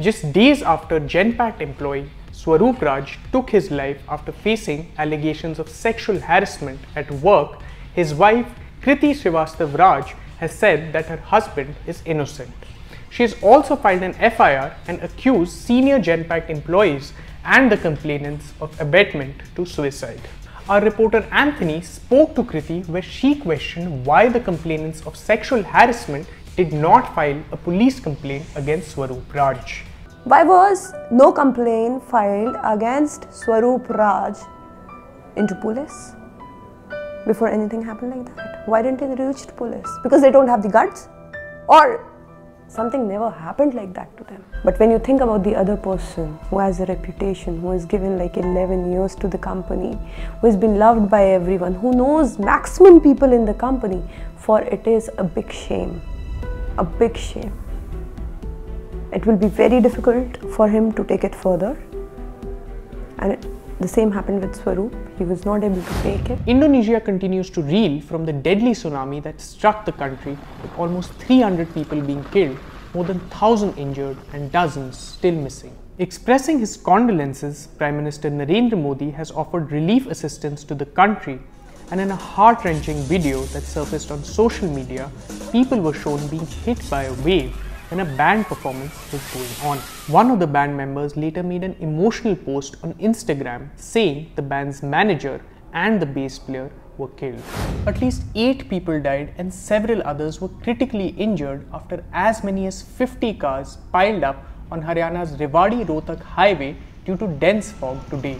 Just days after Genpact employee Swarup Raj took his life after facing allegations of sexual harassment at work, his wife Kriti Srivastav Raj has said that her husband is innocent. She has also filed an FIR and accused senior Genpact employees and the complainants of abetment to suicide. Our reporter Anthony spoke to Kriti where she questioned why the complainants of sexual harassment did not file a police complaint against Swarup Raj. Why was no complaint filed against Swarup Raj into police before anything happened like that? Why didn't they reach the police? Because they don't have the guts? Or something never happened like that to them? But when you think about the other person who has a reputation, who has given like 11 years to the company, who has been loved by everyone, who knows maximum people in the company, for it is a big shame. A big shame. It will be very difficult for him to take it further, and the same happened with Swarup. He was not able to take it. Indonesia continues to reel from the deadly tsunami that struck the country, with almost 300 people being killed, more than 1,000 injured and dozens still missing. Expressing his condolences, Prime Minister Narendra Modi has offered relief assistance to the country, and in a heart-wrenching video that surfaced on social media, people were shown being hit by a wave when a band performance was going on. One of the band members later made an emotional post on Instagram saying the band's manager and the bass player were killed. At least 8 people died and several others were critically injured after as many as 50 cars piled up on Haryana's Rewari-Rohtak highway due to dense fog today.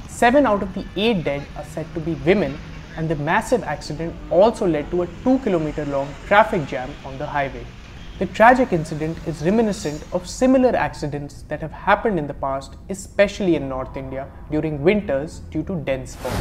7 out of the 8 dead are said to be women, and the massive accident also led to a 2-kilometer-long traffic jam on the highway. The tragic incident is reminiscent of similar accidents that have happened in the past, especially in North India during winters due to dense fog.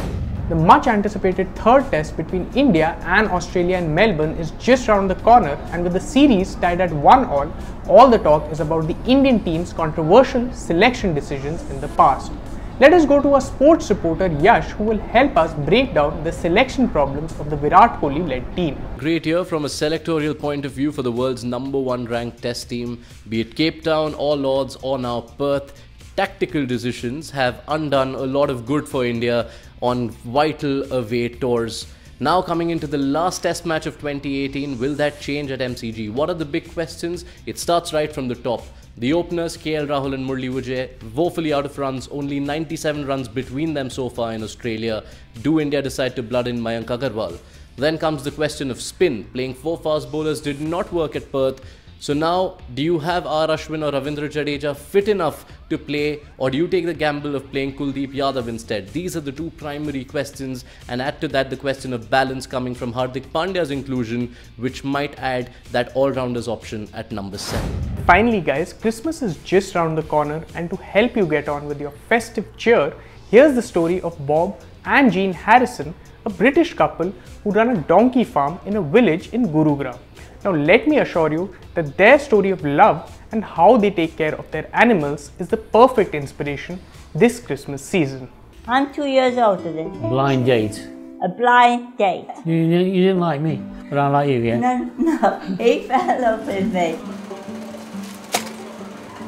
The much anticipated third test between India and Australia in Melbourne is just around the corner, and with the series tied at 1-1, all the talk is about the Indian team's controversial selection decisions in the past. Let us go to our sports reporter Yash, who will help us break down the selection problems of the Virat Kohli-led team. Great year from a selectorial point of view for the world's #1 ranked test team. Be it Cape Town or Lords or now Perth, tactical decisions have undone a lot of good for India on vital away tours. Now coming into the last test match of 2018, will that change at MCG? What are the big questions? It starts right from the top. The openers, KL Rahul and Murli Vijay, woefully out of runs, only 97 runs between them so far in Australia. Do India decide to blood in Mayank Agarwal? Then comes the question of spin. Playing 4 fast bowlers did not work at Perth. So now, do you have R. Ashwin or Ravindra Jadeja fit enough to play, or do you take the gamble of playing Kuldeep Yadav instead? These are the 2 primary questions, and add to that the question of balance coming from Hardik Pandya's inclusion, which might add that all-rounders option at number 7. Finally guys, Christmas is just around the corner, and to help you get on with your festive cheer, here's the story of Bob and Jean Harrison, a British couple who run a donkey farm in a village in Gurugram. Now let me assure you that their story of love and how they take care of their animals is the perfect inspiration this Christmas season. I'm 2 years older than him. Blind date. A blind date. You didn't like me, but I like you, yeah? No, he fell in love with me.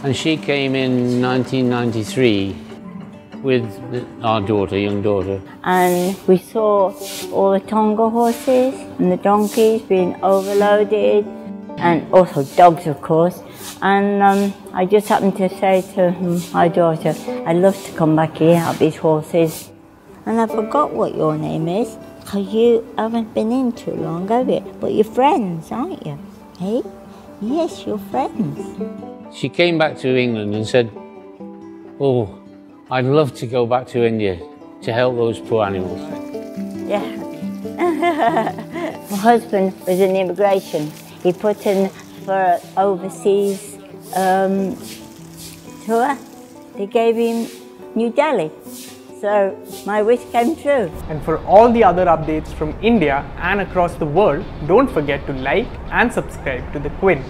And she came in 1993 with our daughter, young daughter. And we saw all the Tonga horses and the donkeys being overloaded, and also dogs, of course. And I just happened to say to my daughter, I'd love to come back here, have these horses. And I forgot what your name is, because you haven't been in too long, have you? But you're friends, aren't you? Hey? Yes, you're friends. She came back to England and said, oh, I'd love to go back to India to help those poor animals. Yeah. My husband was in immigration. He put in for overseas tour. They gave him New Delhi. So my wish came true. And for all the other updates from India and across the world, don't forget to like and subscribe to the Quint.